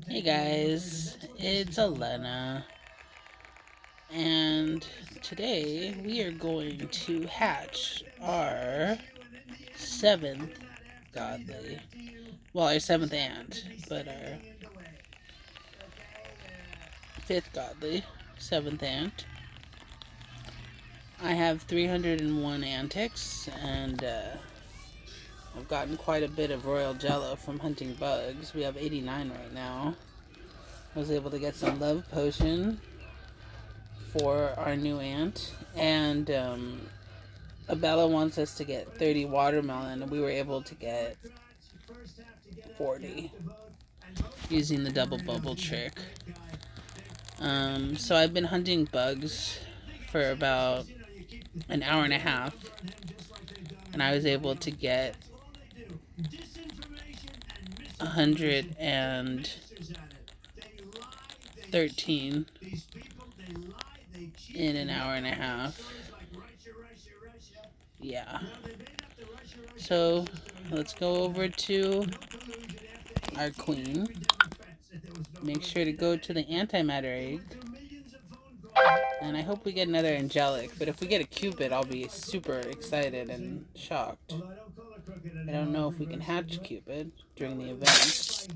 Hey guys, it's Elena, and today we are going to hatch our seventh godly. Well, our seventh ant, but our fifth godly, seventh ant. I have 301 antics, and I've gotten quite a bit of royal jello from hunting bugs. We have 89 right now. I was able to get some love potion for our new ant, and Abella wants us to get 30 watermelon, and we were able to get 40 using the double bubble trick. So I've been hunting bugs for about an hour and a half, and I was able to get 113 in an hour and a half. Yeah. So let's go over to our queen. Make sure to go to the antimatter egg. And I hope we get another angelic, but if we get a cupid, I'll be super excited and shocked. I don't know if we can hatch cupid during the event.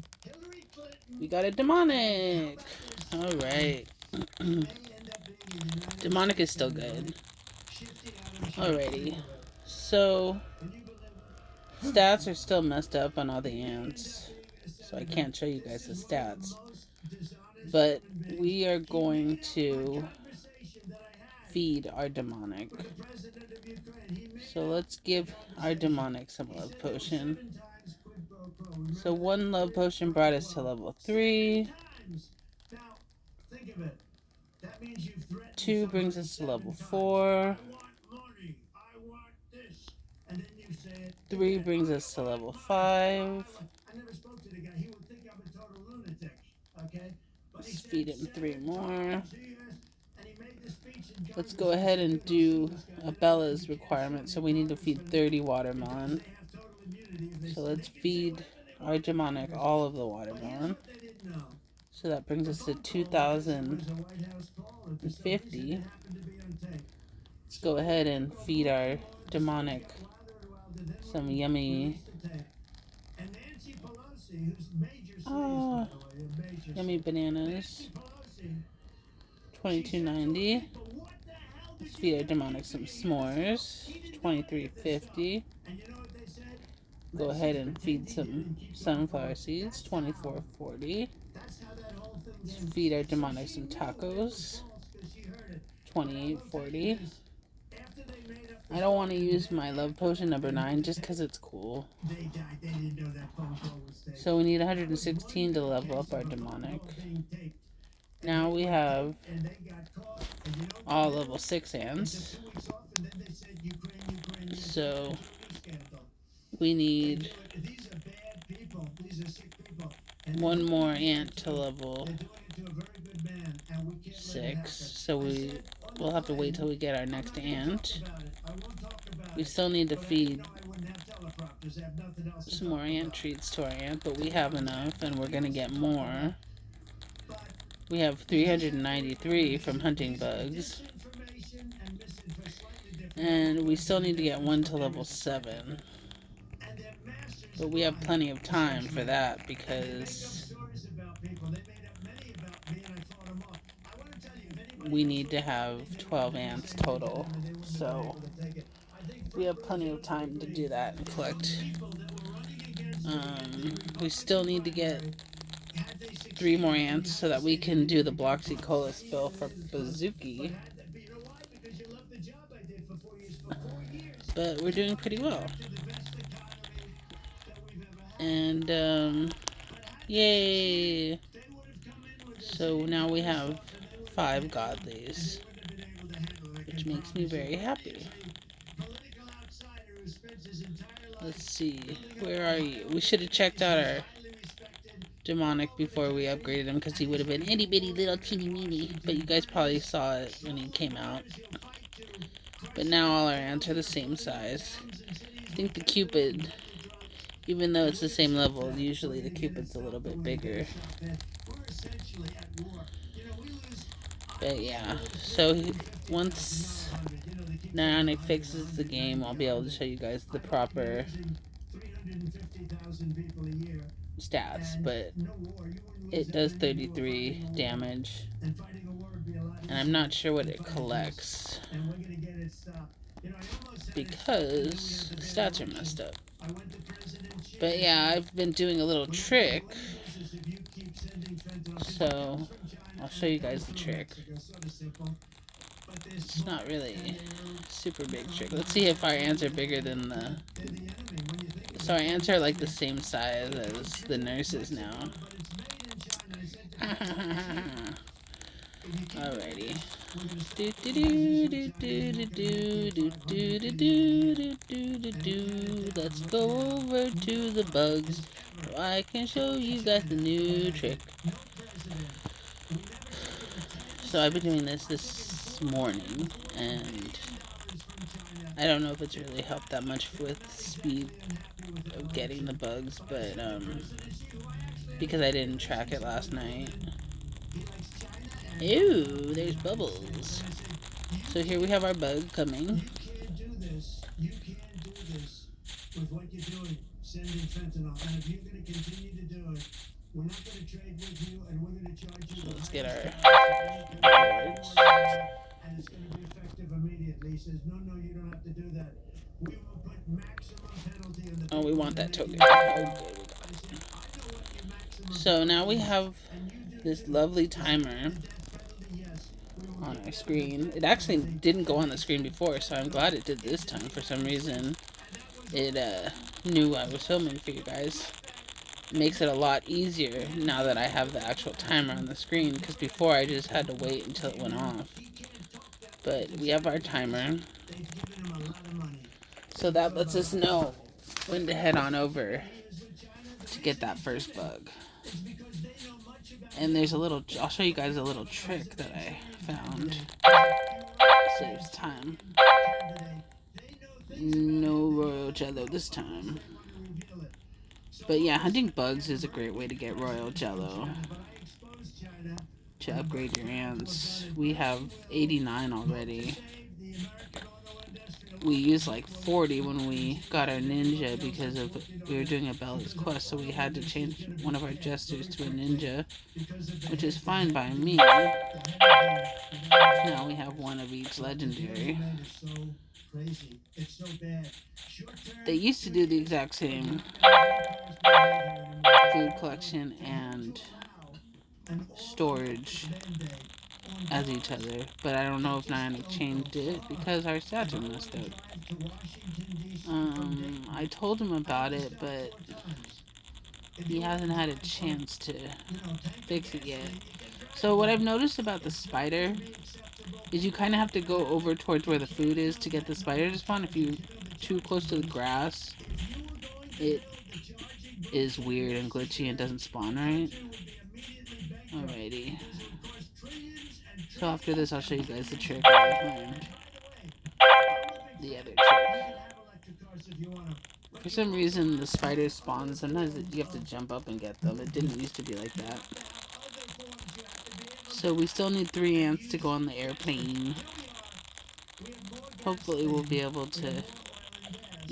We got a demonic! Alright. Demonic is still good. Alrighty. So, stats are still messed up on all the ants. So I can't show you guys the stats. But we are going to feed our demonic. So let's give our demonic some love potion. So one love potion brought us to level 3. 2 brings us to level 4. 3 brings us to level 5. Let's feed him 3 more. Let's go ahead and do Abella's requirement. So we need to feed 30 watermelon. So let's feed our demonic all of the watermelon. So that brings us to 2,050. Let's go ahead and feed our demonic some yummy yummy bananas. 22.90. Let's feed our demonic some s'mores. 23.50. Go ahead and feed some sunflower seeds. 24.40. Let's feed our demonic some tacos. 28.40. I don't want to use my love potion number 9 just because it's cool. So we need 116 to level up our demonic. Now we have all level 6 ants. So we need one more ant to level 6. So we'll have to wait till we get our next ant. We still need to feed some more ant treats to our ant, but we have enough and we're gonna get more. We have 393 from hunting bugs. And we still need to get one to level 7. But we have plenty of time for that because we need to have 12 ants total. So we have plenty of time to do that and collect. We still need to get 3 more ants so that we can do the Bloxy Cola spill for Bazooki. But we're doing pretty well. And, yay! So now we have 5 godlies, which makes me very happy. Let's see, where are you? We should have checked out our demonic before we upgraded him because he would have been itty bitty little teeny weeny, but you guys probably saw it when he came out. But now all our ants are the same size. I think the cupid Even though it's the same level, usually the Cupid's a little bit bigger. But yeah, so once Nyonic fixes the game, I'll be able to show you guys the proper stats. But it does 33 damage, and I'm not sure what it collects because the stats are messed up. But yeah, I've been doing a little trick, so I'll show you guys the trick. It's not really super big trick. Let's see if our ants are bigger than the... So our ants are like the same size as the nurses now. Alrighty. Let's go over to the bugs so I can show you guys the new trick. So I've been doing this morning, and I don't know if it's really helped that much with speed of getting the bugs, but because I didn't track it last night. Ew, there's bubbles. So here we have our bug coming. With what you're doing, sending fentanyl, and if you're going to continue to do it, we're not going to trade with you, and we're going to charge you. So let's get our rewards. And it's going to be effective immediately. He says, no, you don't have to do that. We will put maximum penalty on the... Oh, we want that token. Okay, so now we have this lovely timer on our screen. It actually didn't go on the screen before, so I'm glad it did this time. For some reason, it knew I was filming for you guys. It makes it a lot easier now that I have the actual timer on the screen, because before I just had to wait until it went off. But we have our timer, so that lets us know when to head on over to get that first bug. And there's a little, I'll show you guys a little trick that I found. Saves time. No royal jello this time. But yeah, hunting bugs is a great way to get royal jello. To upgrade your ants. We have 89 already. We used like 40 when we got our ninja because of we were doing a Bella's quest, so we had to change one of our jesters to a ninja, which is fine by me. Now we have one of each legendary. They used to do the exact same food collection and storage as each other, but I don't know if Nyonic changed it because our stats are messed up. I told him about it, but he hasn't had a chance to fix it yet. So what I've noticed about the spider is you kind of have to go over towards where the food is to get the spider to spawn. If you're too close to the grass, it is weird and glitchy and doesn't spawn right. Alrighty. So after this, I'll show you guys the trick I learned. The other trick. For some reason, the spiders spawn. Sometimes you have to jump up and get them. It didn't used to be like that. So we still need 3 ants to go on the airplane. Hopefully we'll be able to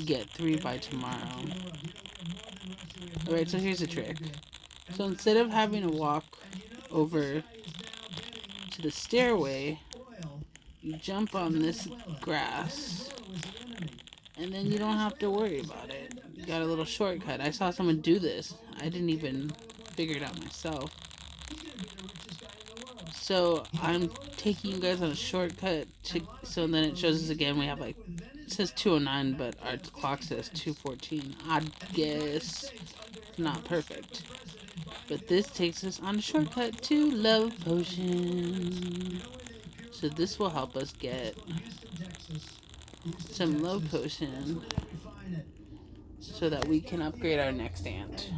get 3 by tomorrow. Alright, so here's the trick. So instead of having to walk over to the stairway, you jump on this grass, and then you don't have to worry about it. You got a little shortcut. I saw someone do this. I didn't even figure it out myself. So I'm taking you guys on a shortcut so then it shows us again we have like, it says 209, but our clock says 214. I guess not perfect. But this takes us on a shortcut to Love Potion. So this will help us get some Love Potion so that we can upgrade our next ant.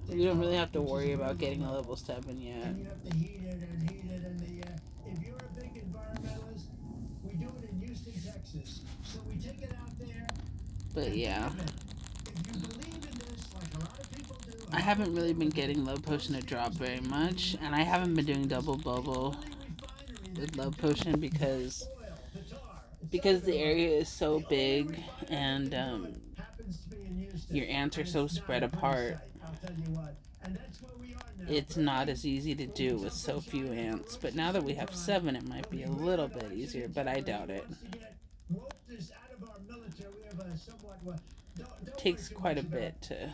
We don't really have to worry about getting a level 7 yet. If you're a big environmentalist, we do it in Houston, Texas. So we take it out there, But yeah. I haven't really been getting Love Potion to drop very much, and I haven't been doing double bubble with Love Potion because the area is so big and your ants are so spread apart. It's not as easy to do with so few ants, but now that we have 7 it might be a little bit easier, but I doubt it. It takes quite a bit to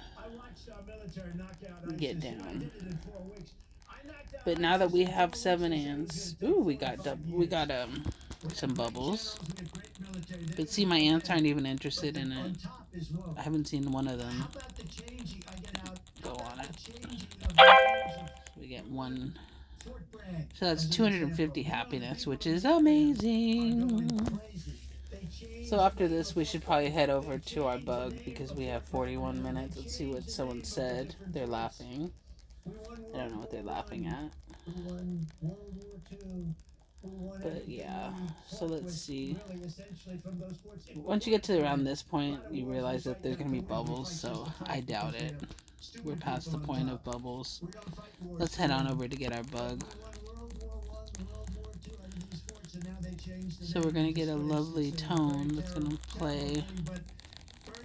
get down. But now that we have 7 ants, ooh, we got some bubbles. But see, my ants aren't even interested in it. I haven't seen one of them go on it. So we get one. So that's 250 happiness, which is amazing. So after this, we should probably head over to our bug because we have 41 minutes. Let's see what someone said. They're laughing. I don't know what they're laughing at. But yeah, so let's see. Once you get to around this point, you realize that there's going to be bubbles, so I doubt it. We're past the point of bubbles. Let's head on over to get our bug. So we're going to get a lovely tone that's going to play,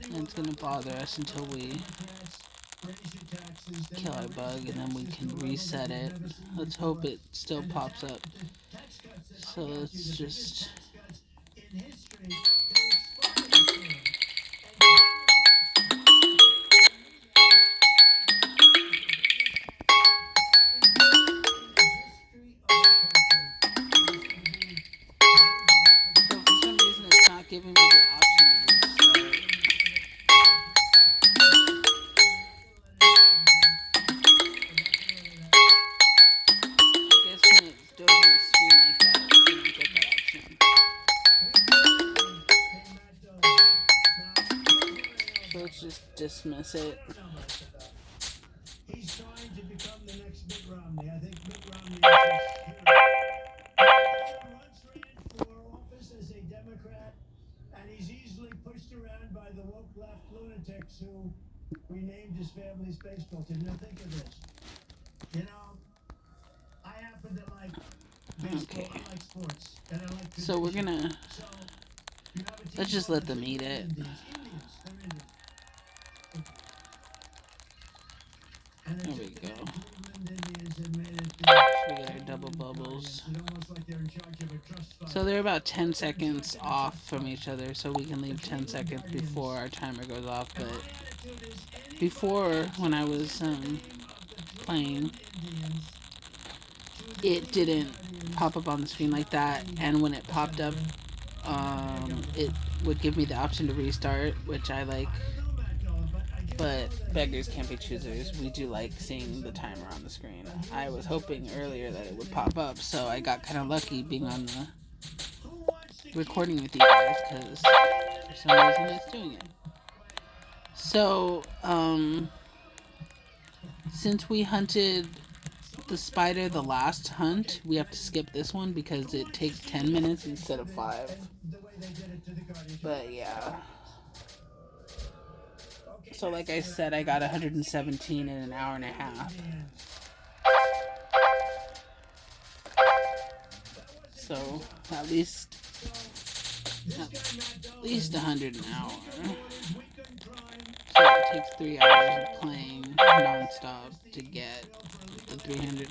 and it's going to bother us until we kill our bug, and then we can reset it. Let's hope it still pops up. So let's just... So for some reason it's not giving me the option to restart. I guess when it doesn't screen like that, you don't get that option. So let's just dismiss it. He's trying to become the next Mitt Romney. I think Mitt Romney is his hero. Once ran for office as a Democrat, and he's easily pushed around by the woke left lunatics who renamed his family's baseball team. Now think of this. You know, I happen to like baseball. Okay. I like sports, and I like so we're gonna... let's just let them eat it. There we go. So we got our double bubbles. So they're about 10 seconds off from each other, so we can leave 10 seconds before our timer goes off. But before, when I was playing, it didn't pop up on the screen like that, and when it popped up, it would give me the option to restart, which I like. But beggars can't be choosers. We do like seeing the timer on the screen. I was hoping earlier that it would pop up, so I got kind of lucky being on the recording with you guys, because for some reason it's doing it. So, since we hunted the spider the last hunt, we have to skip this one because it takes 10 minutes instead of 5. But yeah. So like I said, I got 117 in an hour and a half. So at least 100 an hour. So it takes 3 hours of playing non-stop to get the 300.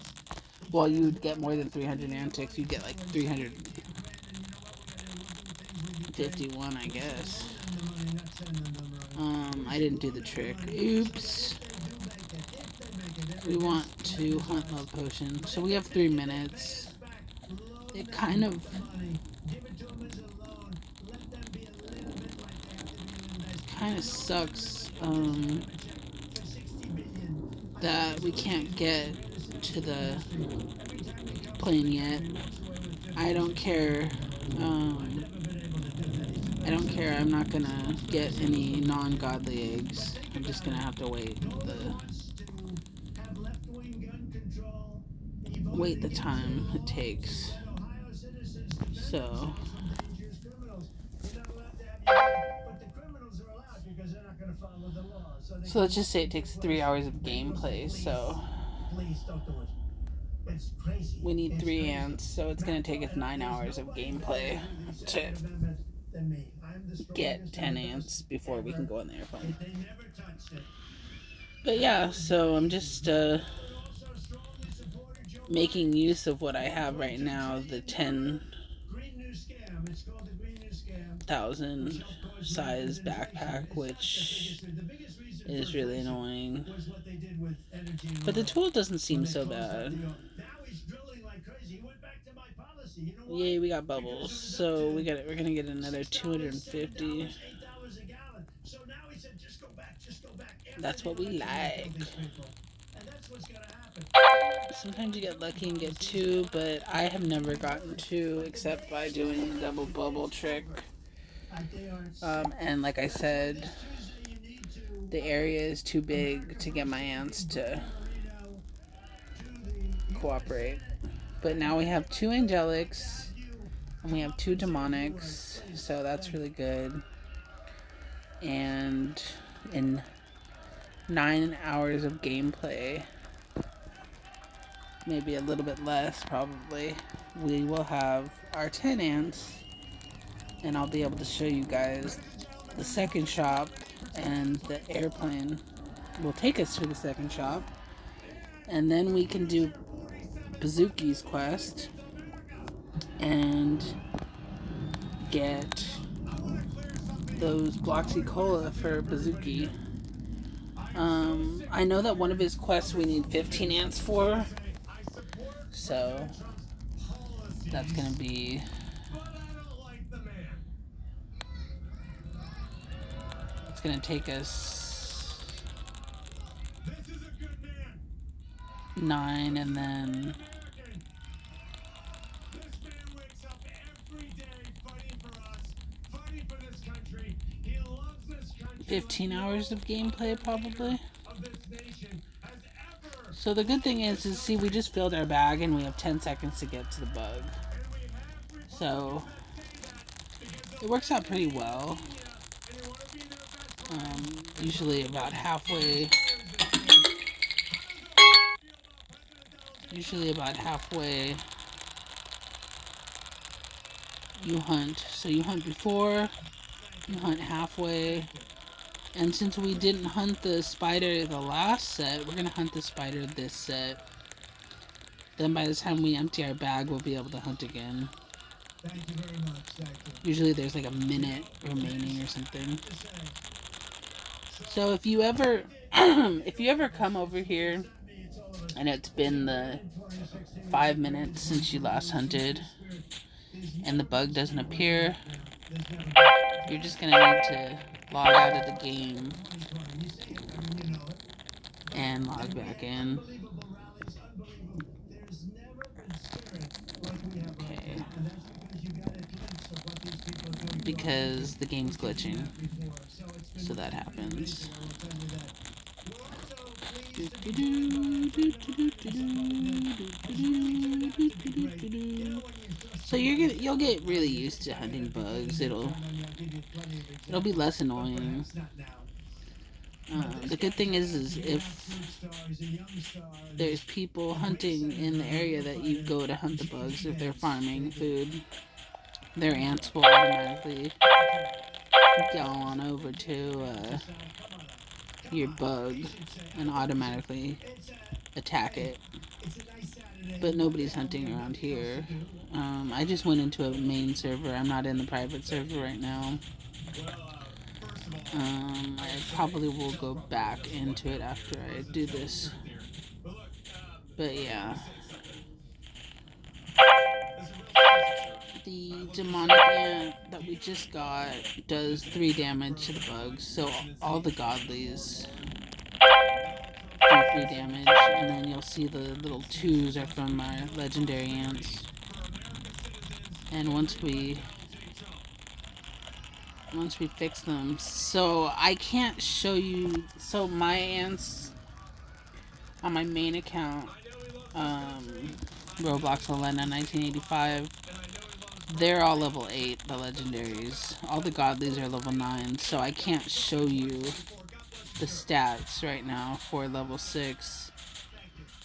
Well, you'd get more than 300 antics. You'd get like 351, I guess. I didn't do the trick. Oops. We want to hunt Love Potion. So we have 3 minutes. It kind of sucks that we can't get to the plane yet. I don't care. I'm not gonna get any non-godly eggs. I'm just gonna have to wait the time it takes. So So let's just say it takes 3 hours of gameplay, so we need 3 ants, so it's going to take us 9 hours of gameplay to get 10 ants before we can go on the airplane. But yeah, so I'm just making use of what I have right now, the 10,000 size backpack, which is really annoying. But the tool doesn't seem so bad. Yay, we got bubbles. So we're gonna get another 250. That's what we like. Sometimes you get lucky and get 2, but I have never gotten 2 except by doing the double bubble trick. And like I said, the area is too big to get my ants to cooperate. But now we have 2 angelics and we have 2 demonics, so that's really good. And in 9 hours of gameplay, maybe a little bit less probably, we will have our 10 ants, and I'll be able to show you guys the second shop, and the airplane will take us to the second shop, and then we can do Bazooki's quest and get those Bloxy Cola for Bazooki. I know that one of his quests we need 15 ants for, so that's gonna be it's gonna take us 9, and then 15 hours of gameplay probably. So the good thing is see, we just filled our bag and we have 10 seconds to get to the bug. So it works out pretty well. Usually about halfway you hunt. So you hunt before, you hunt halfway, and since we didn't hunt the spider the last set, we're gonna hunt the spider this set. Then by the time we empty our bag, we'll be able to hunt again. Thank you very much. Thank you. Usually there's like a minute remaining or something. So if you ever come over here and it's been the 5 minutes since you last hunted and the bug doesn't appear, you're just gonna need to log out of the game and log back in. Okay. Because the game's glitching. So that happens. So you'll get really used to hunting bugs. It'll be less annoying. The good thing is if there's people hunting in the area that you go to hunt the bugs, if they're farming food, their ants will automatically go on over to your bug and automatically attack it. But nobody's hunting around here. I just went into a main server. I'm not in the private server right now. I probably will go back into it after I do this. But yeah. The demonic ant that we just got does 3 damage to the bugs, so all the godlies do 3 damage, and then you'll see the little 2s are from my legendary ants. And once we fix them, so I can't show you, so my ants on my main account, Roblox Elena 1985, they're all level 8, the legendaries. All the godlies are level 9, so I can't show you the stats right now for level 6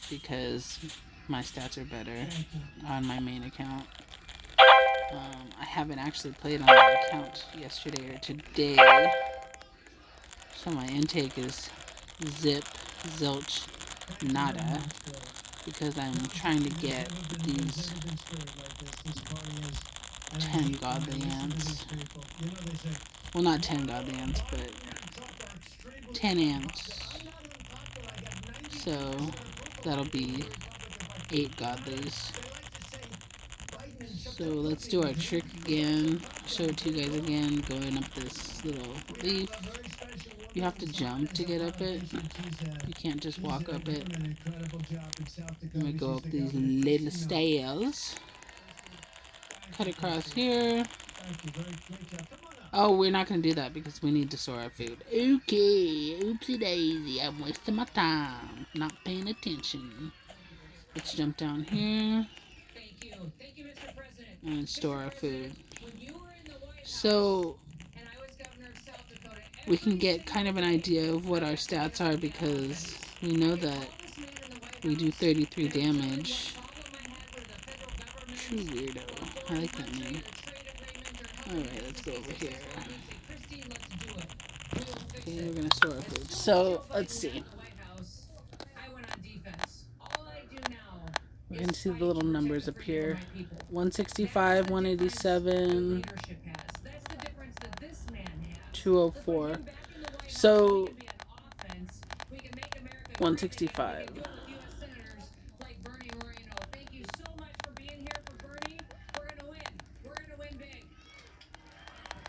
because my stats are better on my main account. I haven't actually played on that account yesterday or today, so my intake is zip, zilch, nada, because I'm trying to get these 10 godly ants. Well, not 10 godly ants, but 10 ants. So that'll be 8 godlies. So let's do our trick again. Show it to you guys again. Going up this little leaf. You have to jump to get up it. You can't just walk up it. I'm gonna go up these little stairs. Cut across here. Oh, we're not gonna do that because we need to store our food. Okay, oopsie daisy. I'm wasting my time. Not paying attention. Let's jump down here. And store our food. So we can get kind of an idea of what our stats are because we know that we do 33 damage. True weirdo. I like that name. Alright, let's go over here. Okay, we're gonna store our food. So, let's see. We can see the little numbers appear. 165, 187, 204. So, 165.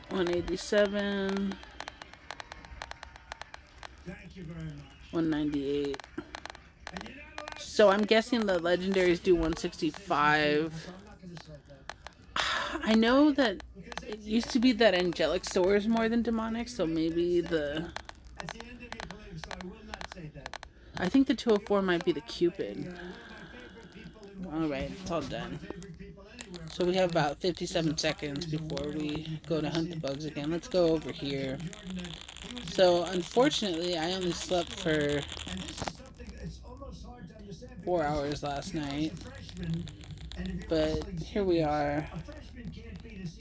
187. 198. So I'm guessing the legendaries do 165. I know that it used to be that angelic stores more than demonic, so maybe the... I think the 204 might be the Cupid. Alright, it's all done. So we have about 57 seconds before we go to hunt the bugs again. Let's go over here. So, unfortunately, I only slept for 4 hours last night. But here we are,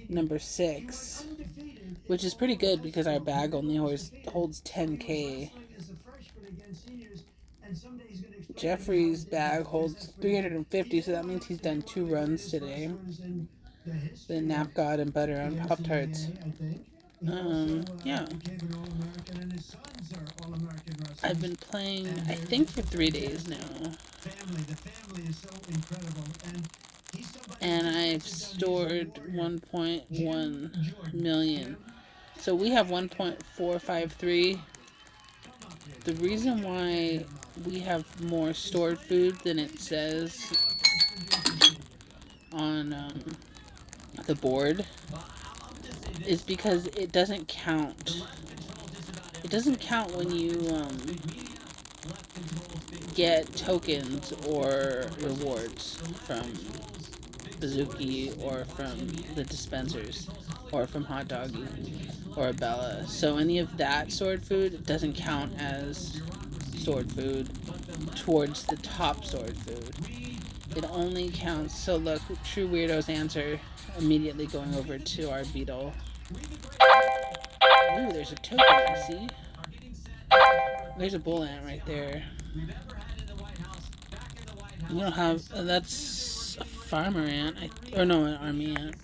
number 6. Which is pretty good because our bag only holds 10k. Jeffrey's bag holds 350, so that means he's done 2 runs today. The Nap God and butter on Pop-Tarts. Yeah. I've been playing, I think, for 3 days now. And I've stored 1.1 million. So we have 1.453. The reason why we have more stored food than it says on the board is because it doesn't count. It doesn't count when you get tokens or rewards from Bazooki or from the dispensers or from Hot Doggy or Bella. So any of that stored food doesn't count as stored food towards the top stored food. It only counts. So look, True Weirdo's answer immediately going over to our beetle. Ooh, there's a token, I see. There's a bull ant right there. We don't have... that's a farmer ant. Or no, an army ant.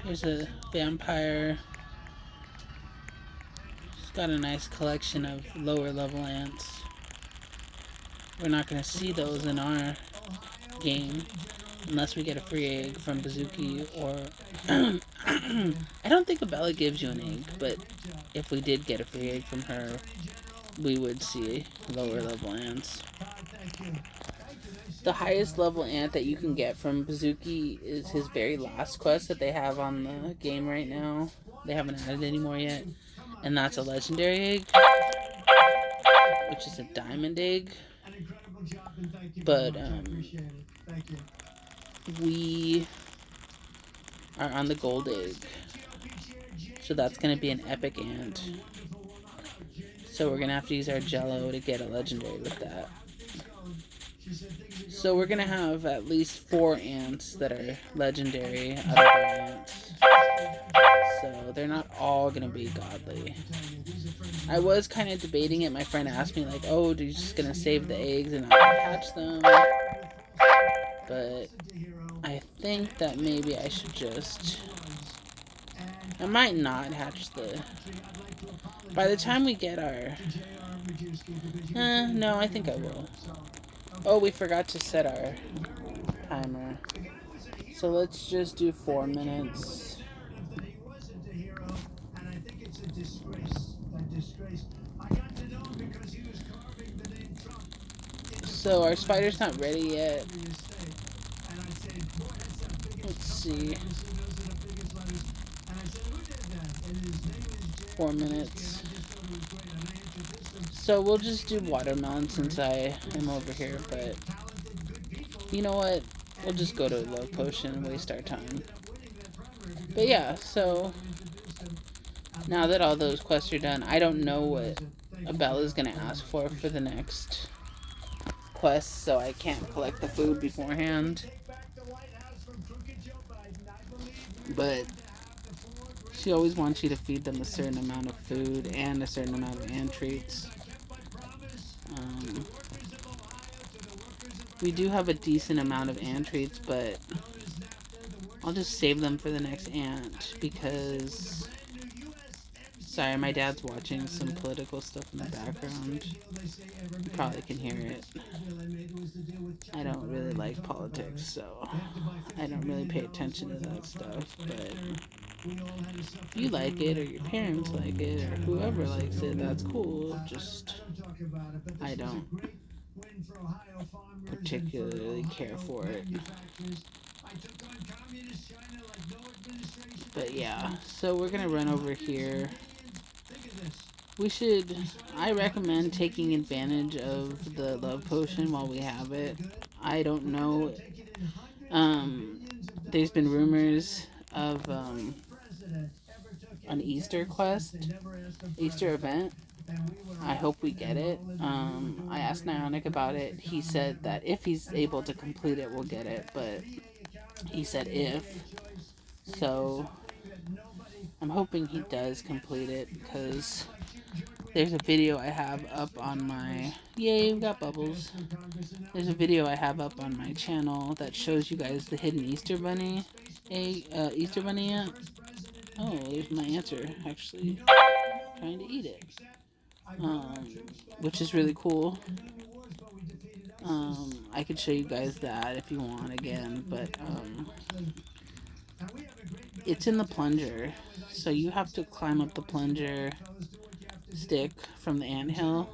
There's a vampire. It's got a nice collection of lower level ants. We're not going to see those in our game unless we get a free egg from Bazooki or... I don't think Abella gives you an egg, but if we did get a free egg from her, we would see lower level ants. The highest level ant that you can get from Bazooki is his very last quest that they have on the game right now. They haven't added any more yet. And that's a legendary egg, which is a diamond egg. But we are on the gold egg. So that's going to be an epic ant. So we're gonna have to use our Jello to get a legendary with that. So we're gonna have at least 4 ants that are legendary out of our ants. So they're not all gonna be godly. I was kind of debating it. My friend asked me like, "Oh, are you just gonna save the eggs and not hatch them?" But I think that maybe I should just... I might not hatch the... By the time we get our... no, I think I will. Oh, we forgot to set our timer. So let's just do 4 minutes. So our spider's not ready yet. Let's see. 4 minutes. So we'll just do watermelon since I am over here, but you know what? We'll just go to love potion and waste our time. But yeah, so now that all those quests are done, I don't know what Abella's gonna ask for the next quest, so I can't collect the food beforehand. But she always wants you to feed them a certain amount of food and a certain amount of ant treats. We do have a decent amount of ant treats, but I'll just save them for the next ant because... Sorry, my dad's watching some political stuff in the background. You probably can hear it. I don't really like politics, so I don't really pay attention to that stuff, but if you like it, or your parents like it, or whoever likes it, that's cool. Just, I don't particularly care for it. But yeah, so we're gonna run over here. We should... I recommend taking advantage of the love potion while we have it. I don't know. There's been rumors of an Easter quest, Easter event. I hope we get it. I asked Nyonic about it. He said that if he's able to complete it, we'll get it. But he said if. So I'm hoping he does complete it because there's a video I have up on my... Yay, we got bubbles. There's a video I have up on my channel that shows you guys the hidden Easter Bunny Easter Bunny ant. Oh, there's my answer, actually trying to eat it. Which is really cool. I could show you guys that if you want again, but it's in the plunger. So you have to climb up the plunger stick from the anthill,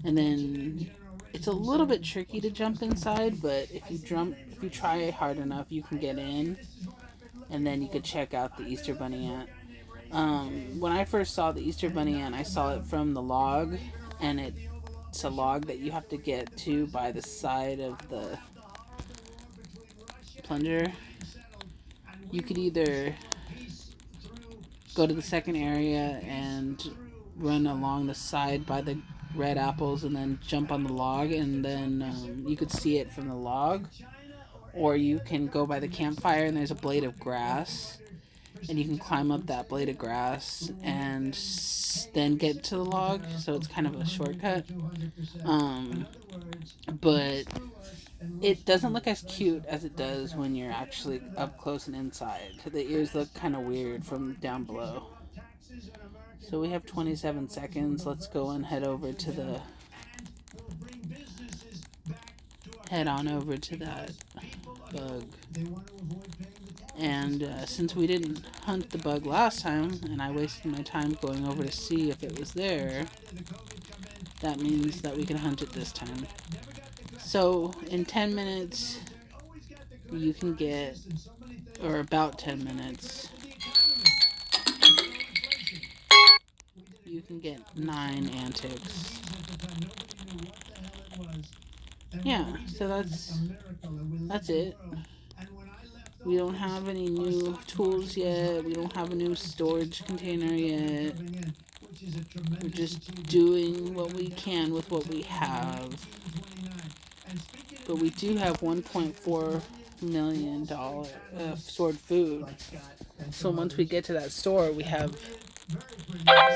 and then it's a little bit tricky to jump inside, but if you try hard enough, you can get in, and then you could check out the Easter Bunny ant. When I first saw the Easter Bunny ant, I saw it from the log, and it's a log that you have to get to by the side of the plunger. You could either go to the second area and run along the side by the red apples and then jump on the log, and then you could see it from the log, or you can go by the campfire and there's a blade of grass and you can climb up that blade of grass and then get to the log, so it's kind of a shortcut. But it doesn't look as cute as it does when you're actually up close and inside. The ears look kind of weird from down below. So we have 27 seconds. Let's go and head over to the... Head on over to that bug. And since we didn't hunt the bug last time, and I wasted my time going over to see if it was there, that means that we can hunt it this time. So in 10 minutes, you can get, or about 10 minutes, you can get 9 antics. Yeah, so that's it. We don't have any new tools yet. We don't have a new storage container yet. We're just doing what we can with what we have. But we do have $1.4 million stored food. So once we get to that store, we have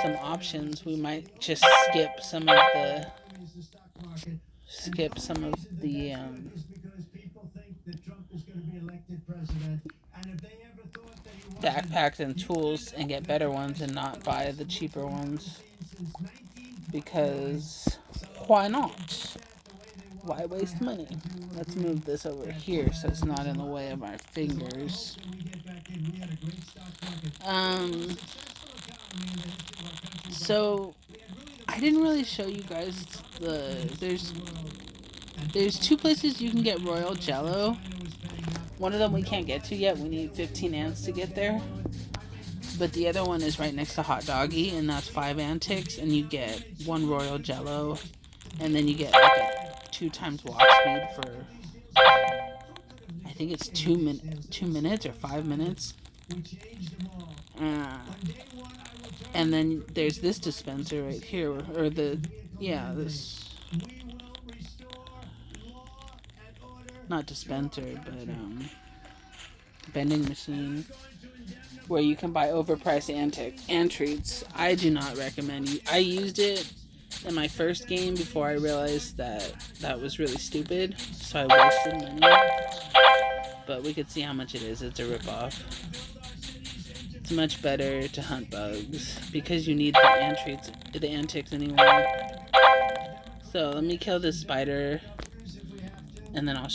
some options. We might just skip some of the backpacks and tools and get better ones and not buy the cheaper ones. Because why not? Why waste money? Let's move this over here so it's not in the way of our fingers. So I didn't really show you guys there's two places you can get royal jello. One of them we can't get to yet. We need 15 ants to get there. But the other one is right next to Hot Doggy, and that's 5 antics, and you get 1 royal jello, and then you get like a 2 times walk speed for, I think it's 2 minutes or 5 minutes. And then there's this dispenser right here, or this, not dispenser, but vending machine, where you can buy overpriced ant treats. I do not recommend you. I used it in my first game before I realized that was really stupid, so I wasted money. But we could see how much it is. It's a ripoff. It's much better to hunt bugs because you need the antics anyway. So let me kill this spider, and then I'll.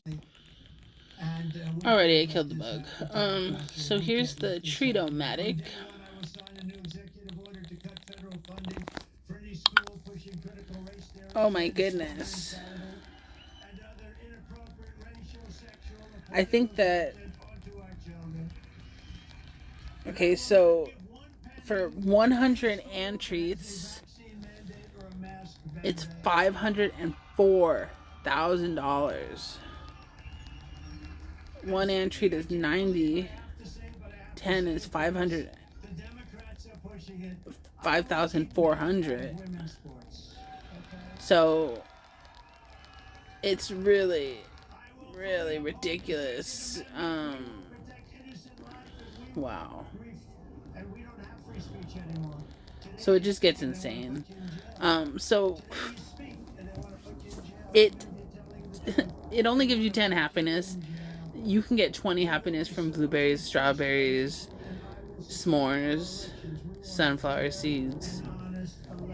Alrighty, I killed the bug. So here's the Treat-O-Matic. Oh my goodness. I think that... Okay, so for 100 ant treats, it's $504,000. 1 ant treat is 90. 10 is 5,400. So it's really, really ridiculous. Wow. So it just gets insane. So it only gives you 10 happiness. You can get 20 happiness from blueberries, strawberries, s'mores, sunflower seeds,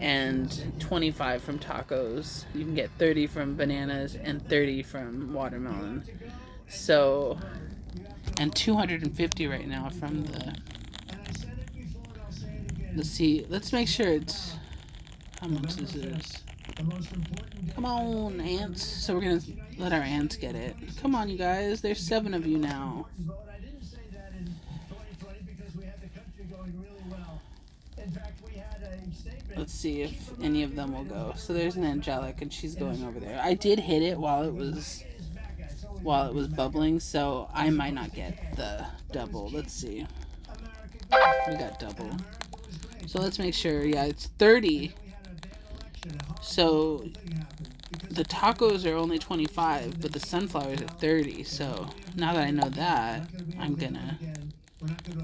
and 25 from tacos. You can get 30 from bananas and 30 from watermelon. So, and 250 right now from the seed. Let's make sure it's how much this is. Come on, ants. So we're gonna let our ants get it. Come on, you guys. There's 7 of you now. Let's see if any of them will go. So there's an angelic, and she's going over there. I did hit it while it was bubbling, so I might not get the double. Let's see. We got double. So let's make sure. Yeah, it's 30. So the tacos are only 25, but the sunflowers are 30. So now that I know that, I'm gonna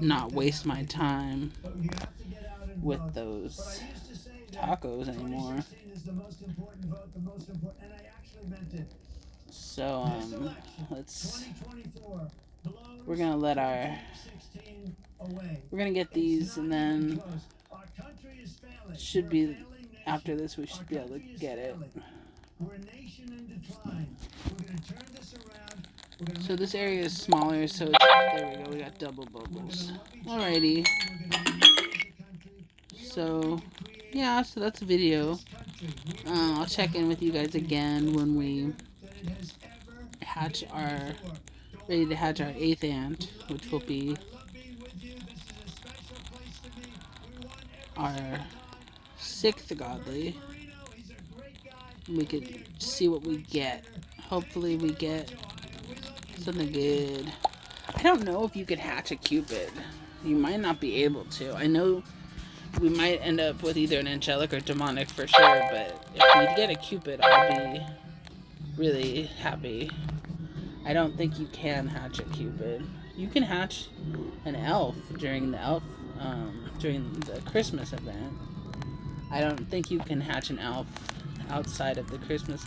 not waste my time with those tacos anymore. So we're gonna let we're gonna get these, and then should be after this we should be able to get it. So this area is smaller, so there we go, we got double bubbles. Alrighty. So yeah, so that's a video. I'll check in with you guys again when we ready to hatch our 8th ant, which will be our 6th godly. We could see what we get. Hopefully we get something good. I don't know if you could hatch a cupid. You might not be able to. I know we might end up with either an angelic or demonic for sure, but if we get a Cupid, I'll be really happy. I don't think you can hatch a Cupid. You can hatch an elf during the Christmas event. I don't think you can hatch an elf outside of the Christmas